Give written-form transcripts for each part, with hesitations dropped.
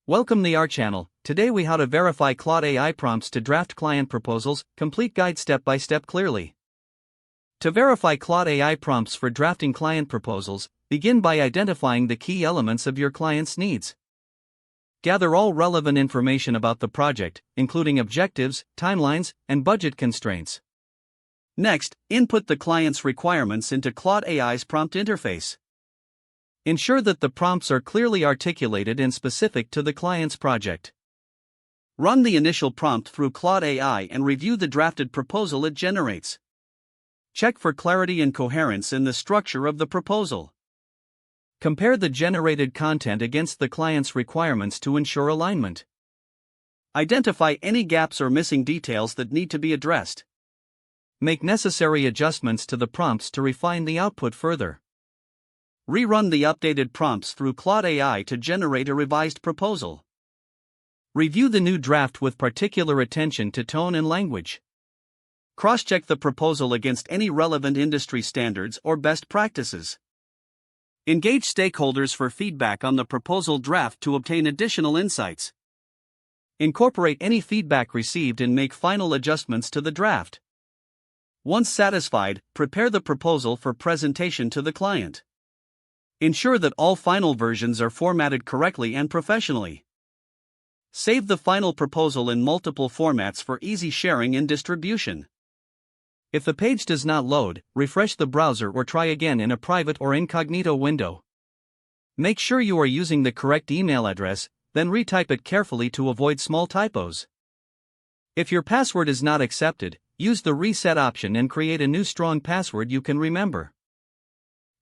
Welcome to our channel. Today we how to verify Claude AI prompts to draft client proposals, complete guide step by step clearly. To verify Claude AI prompts for drafting client proposals, begin by identifying the key elements of your client's needs. Gather all relevant information about the project, including objectives, timelines, and budget constraints. Next, input the client's requirements into Claude AI's prompt interface. Ensure that the prompts are clearly articulated and specific to the client's project. Run the initial prompt through Claude AI and review the drafted proposal it generates. Check for clarity and coherence in the structure of the proposal. Compare the generated content against the client's requirements to ensure alignment. Identify any gaps or missing details that need to be addressed. Make necessary adjustments to the prompts to refine the output further. Rerun the updated prompts through Claude AI to generate a revised proposal. Review the new draft with particular attention to tone and language. Cross-check the proposal against any relevant industry standards or best practices. Engage stakeholders for feedback on the proposal draft to obtain additional insights. Incorporate any feedback received and make final adjustments to the draft. Once satisfied, prepare the proposal for presentation to the client. Ensure that all final versions are formatted correctly and professionally. Save the final proposal in multiple formats for easy sharing and distribution. If the page does not load, refresh the browser or try again in a private or incognito window. Make sure you are using the correct email address, then retype it carefully to avoid small typos. If your password is not accepted, use the reset option and create a new strong password you can remember.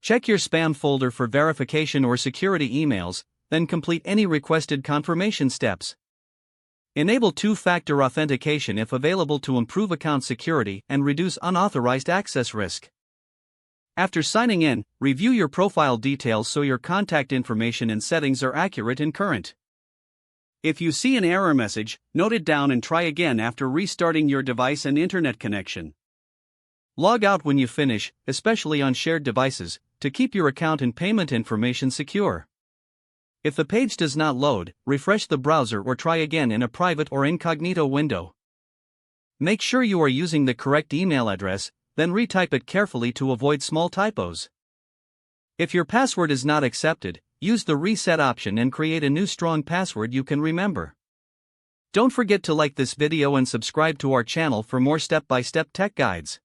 Check your spam folder for verification or security emails, then complete any requested confirmation steps. Enable two-factor authentication if available to improve account security and reduce unauthorized access risk. After signing in, review your profile details so your contact information and settings are accurate and current. If you see an error message, note it down and try again after restarting your device and internet connection. Log out when you finish, especially on shared devices, to keep your account and payment information secure. If the page does not load, refresh the browser or try again in a private or incognito window. Make sure you are using the correct email address, then retype it carefully to avoid small typos. If your password is not accepted, use the reset option and create a new strong password you can remember. Don't forget to like this video and subscribe to our channel for more step-by-step tech guides.